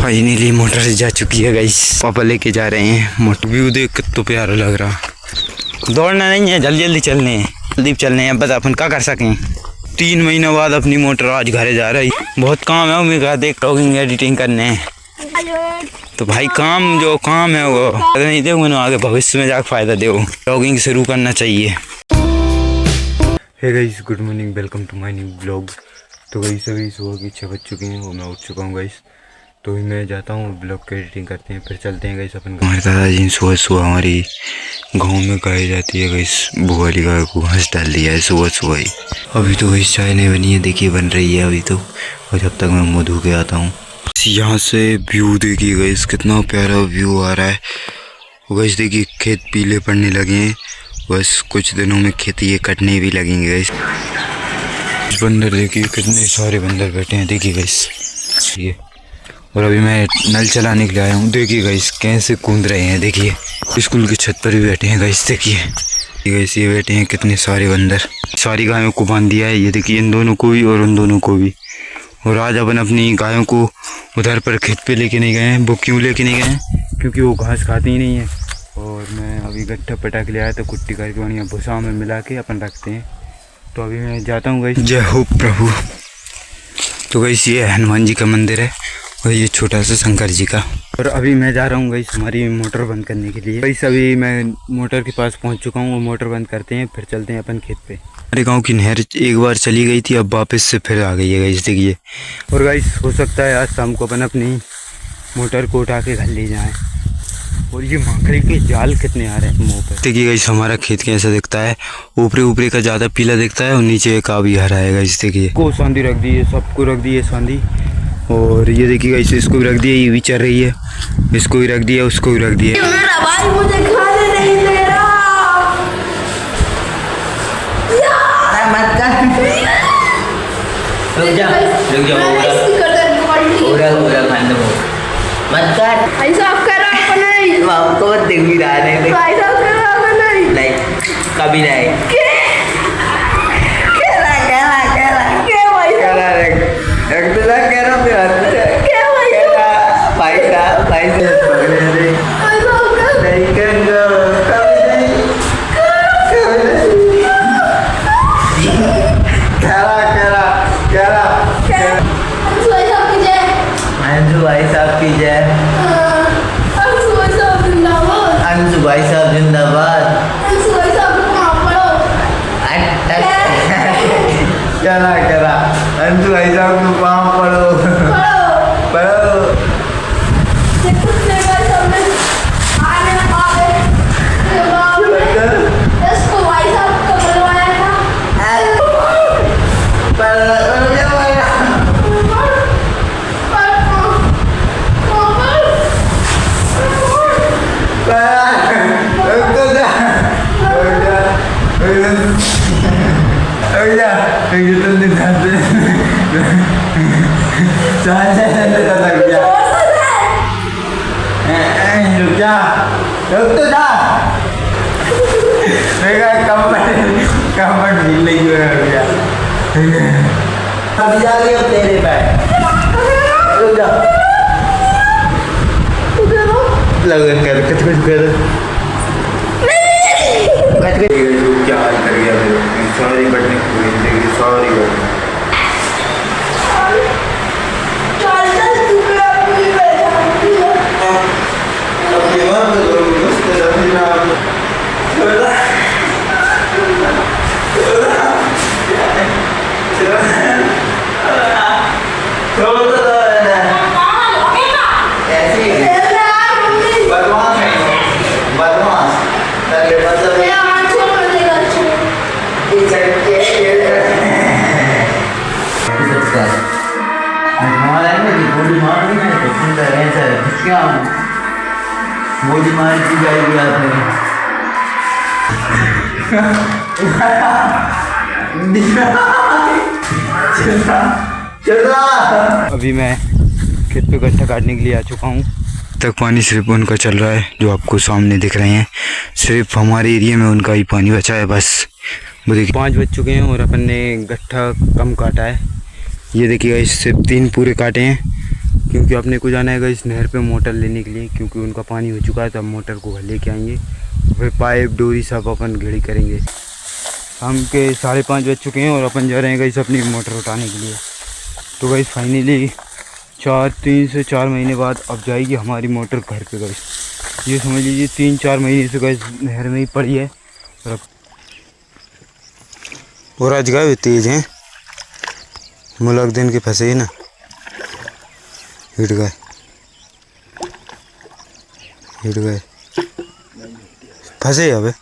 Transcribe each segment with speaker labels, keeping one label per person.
Speaker 1: Finally motor से जा चुकी है गाइस। पापा लेके जा रहे हैं। मोटर व्यू देख कितना प्यारा लग रहा। दौड़ना नहीं है, जल्दी जल्दी चलने हैं, जल्दी चलने हैं। बस अपन क्या कर सकें। 3 महीनों बाद अपनी मोटर आज घर जा रही। बहुत काम है उम्मीद का, देख व्लॉगिंग एडिटिंग करने हैं तो भाई काम जो काम है वो नहीं दे आगे भविष्य में जाकर फायदा दे। व्लॉगिंग शुरू करना चाहिए। Hey guys, good morning, welcome to my new blog. तो गाइस अभी सुबह की 6 बज चुकी हैं, वो मैं उठ चुका हूँ गाइस। तो मैं जाता हूँ, ब्लॉग की एडिटिंग करते हैं, फिर चलते हैं गाइस अपन। हमारे दादाजी सुबह सुबह हमारी गाँव में गाय जाती है गाइस, वो वाली गाय को घास डाल दिया है सुबह सुबह ही। अभी तो गाइस चाय नहीं बनी है, देखिए बन रही है अभी तो, और जब तक मैं मुँह धो के आता हूँ। यहाँ से व्यू देखिए गाइस, कितना प्यारा व्यू आ रहा है गाइस। देखिए खेत पीले पड़ने लगे हैं, बस कुछ दिनों में खेती ये कटने भी लगेंगे गाइस। बंदर देखिए, कितने सारे बंदर बैठे हैं देखिए गाइस ये। और अभी मैं नल चलाने के लिए आया हूँ, देखिए गाइस कैसे कूद रहे हैं। देखिए स्कूल की छत पर भी बैठे हैं गाइस। देखिए गाइस ये बैठे हैं कितने सारे बंदर। सारी गायों को बांध दिया है, ये देखिए इन दोनों को भी और उन दोनों को भी। और आज अपन अपनी गायों को उधर पर खेत पे लेके नहीं गए हैं। वो क्यों लेके नहीं गए हैं? क्योंकि वो घास खाती ही नहीं है। और मैं अभी गट्ठा पटा के ले आया, तो कुट्टी करके बढ़िया भूसा में मिला के अपन रखते हैं। तो अभी मैं जाता हूँ गाइस। जय हो प्रभु। तो गाइस ये हनुमान जी का मंदिर है और ये छोटा सा शंकर जी का। और अभी मैं जा रहा हूँ गाइस हमारी मोटर बंद करने के लिए। गाइस अभी मैं मोटर के पास पहुँच चुका हूँ, वो मोटर बंद करते हैं, फिर चलते हैं अपन खेत पे। हमारे गांव की नहर एक बार चली गई थी, अब वापस से फिर आ गई है गाइस देखिए। और गाइस हो सकता है आज शाम को अपन अपनी मोटर को उठा के घर ले जाएं। और ये मकड़ी के जाल कितने आ रहे हैं मुँह पर। देखिए गाइस हमारा खेत कैसा दिखता है, ऊपरी ऊपरी का ज़्यादा पीला दिखता है और नीचे का भी हरा है गाइस। देखिए को सांदी रख दी है, सबको रख दी है सांदी। और ये देखिए गाइस इसको भी रख दिया, ये भी चल रही है, इसको भी रख दिया, उसको भी रख दिया।
Speaker 2: रुक जा मत कर
Speaker 3: भाई साहब कर रहा है नहीं
Speaker 2: आपको मत देख भी रहा है
Speaker 3: भाई साहब कर रहा है नहीं
Speaker 2: कभी नहीं
Speaker 3: के भाई
Speaker 2: भाई साहब की जय। अंशु भाई साहब जिंदाबाद। क्या करा अंशु भाई साहब को पाँव पड़ो पड़ो। अभी जा रही अब तेरे पे लगन कर कुछ कर क्या हाल कर गया सॉरी बटने सॉरी मोदी मार की जाएगी आपने।
Speaker 1: अभी मैं खेत पे गट्ठा काटने के लिए आ चुका हूँ। तक पानी सिर्फ उनका चल रहा है जो आपको सामने दिख रहे हैं, सिर्फ हमारे एरिया में उनका ही पानी बचा है बस। वो देखिए 5 बज चुके हैं और अपन ने गट्ठा कम काटा है। ये देखिए सिर्फ 3 पूरे काटे हैं, क्योंकि अपने को जाना है इस नहर पे मोटर लेने के लिए, क्योंकि उनका पानी हो चुका है। तो अब मोटर को घर लेके आएंगे, फिर पाइप डोरी सब अपन घेड़ी करेंगे। शाम के 5:30 बज चुके हैं और अपन जा रहे हैं गाइस अपनी मोटर उठाने के लिए। तो गाइस फाइनली 3 से 4 महीने बाद अब जाएगी हमारी मोटर घर पे गाइस। ये समझ लीजिए 3-4 महीने से गाइस नहर में ही पड़ी है। और आज गए तेज हैं, मुलक दिन के फंसे ही ना, हिट गए फंसे। अब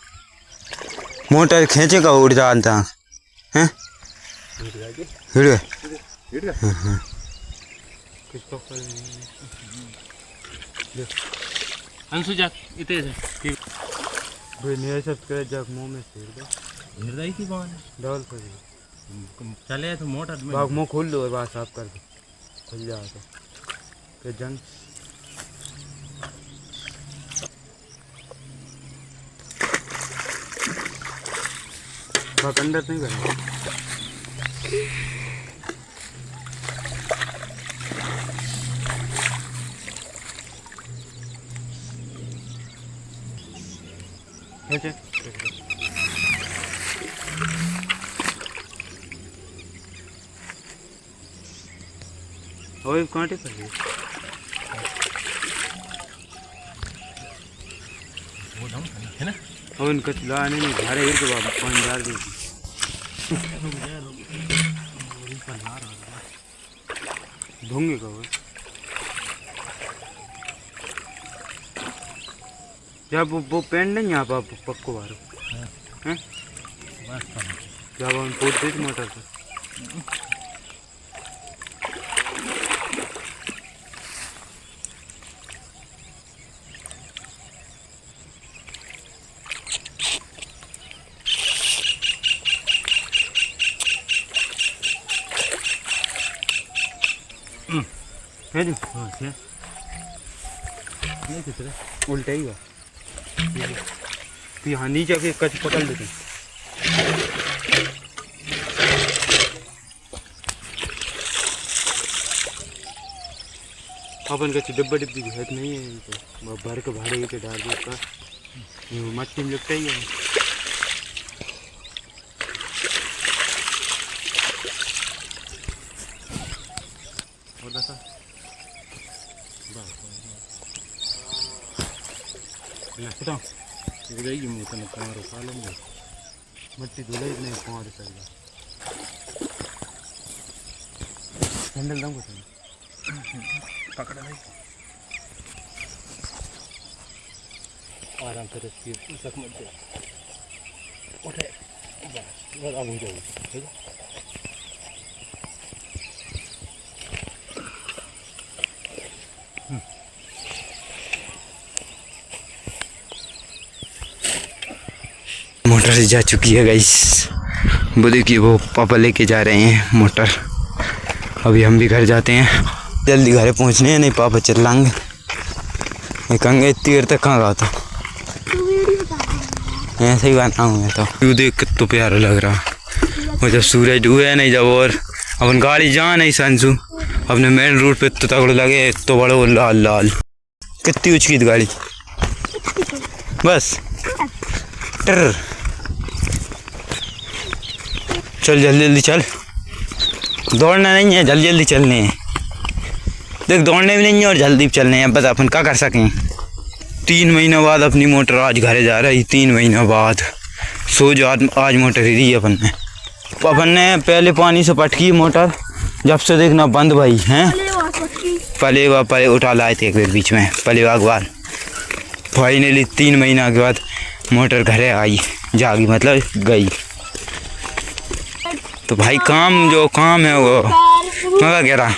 Speaker 1: मोटर खींचे का उड़ जाता हैं, हिट गए। हाँ
Speaker 4: अंशु जाक इतने
Speaker 1: भाई नहीं सब्सक्राइब जाक मुंह में से
Speaker 4: हृदय की कौन
Speaker 1: डाल कर
Speaker 4: चले तो मोटर में
Speaker 1: बाग मुंह खोल दो और बात साफ कर दो, खुल जाओ तो जंग बाग अंदर नहीं करना। ओए कांटे पर
Speaker 4: वो दम है ना।
Speaker 1: और इनका चला नहीं भारे एक बाबा 5,000 दे धोंगे का जब वो पेंट नहीं यहाँ पर पक्को बारो हैं जब हम पोट दे मोटर से है जो
Speaker 4: हाँ क्या नहीं कितने
Speaker 1: उल्टा ही हुआ यहाँ नीचे के कच पकड़ लेते अपन का डब्बा डिब्बी है नहीं है तो भर के भाड़े के डाल दो उसका मच्छी में लगता ही है।
Speaker 4: और बता
Speaker 1: बताओ
Speaker 4: जाएगी मुँह तो कमर उठा लेंगे
Speaker 1: मट्टी धुलाई नहीं पाँव चल सैंडल दम को
Speaker 4: पकड़ा भाई आराम से रखिए सक मत दे उठे बस आराम हो जाएगी ठीक है।
Speaker 1: मोटर जा चुकी है गाइस, वो देखिए वो पापा लेके जा रहे हैं मोटर। अभी हम भी घर जाते हैं, जल्दी घर पहुंचने हैं नहीं पापा चिल्लाएंगे। मैं कहूँगा इतनी देर तक कहाँ गया था, ऐसे ही बना हूँ मैं तो। व्यू देख कितना प्यारा लग रहा वो जब सूरज डूबे नहीं जब और अपन गाड़ी जा नहीं संसू अपने मेन रोड पे तो तगड़ लगे तो बड़ो लाल लाल कितनी ऊँची गाड़ी बस टर चल जल्दी जल्दी चल, दौड़ना नहीं है जल्दी जल्दी चलने हैं। देख दौड़ने भी नहीं है और जल्दी चलने हैं, बस अपन क्या कर सकें। 3 महीनों बाद अपनी मोटर आज घरे जा रही, 3 महीनों बाद सोच आज मोटर ही दी अपन ने पहले पानी से पटकी मोटर, जब से देखना बंद भाई हैं। पले उठा लाए थे एक बार बीच में पलेवा के बाद, फाइनली 3 महीना के बाद मोटर घरे आई जागी मतलब गई। तो भाई जो काम है वो मैं कह रहा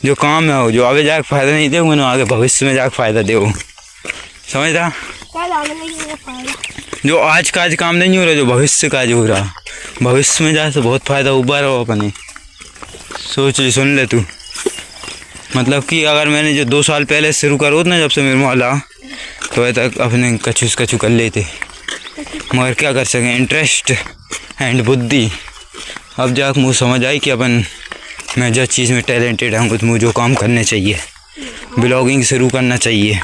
Speaker 1: जो काम है वो जो आगे जाके फ़ायदा नहीं दे मैंने आगे भविष्य में जाके फ़ायदा दे, समझ रहा। जो आज का आज काम नहीं हो रहा, जो भविष्य का आज हो रहा, भविष्य में जाए तो बहुत फ़ायदा उबर हो अपने। सोच ली सुन ले तू, मतलब कि अगर मैंने जो 2 साल पहले शुरू करो ना जब से मेरे मोहल्ला तो वह तक अपने कछु कर लेते, मगर क्या कर सकें, इंटरेस्ट एंड बुद्धि। अब जाकर मुझे समझ आई कि अपन मैं जिस चीज़ में टैलेंटेड हूँ तो मुझे जो काम करने चाहिए। ब्लॉगिंग शुरू करना चाहिए।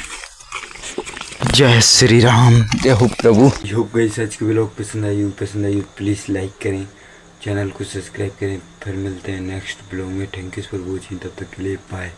Speaker 1: जय श्री राम, जय हो प्रभु। होप गाइस आज की ब्लॉग पसंद आई प्लीज़ लाइक करें, चैनल को सब्सक्राइब करें। फिर मिलते हैं नेक्स्ट ब्लॉग में। थैंक यू फॉर वॉचिंग, तब तक के लिए बाय।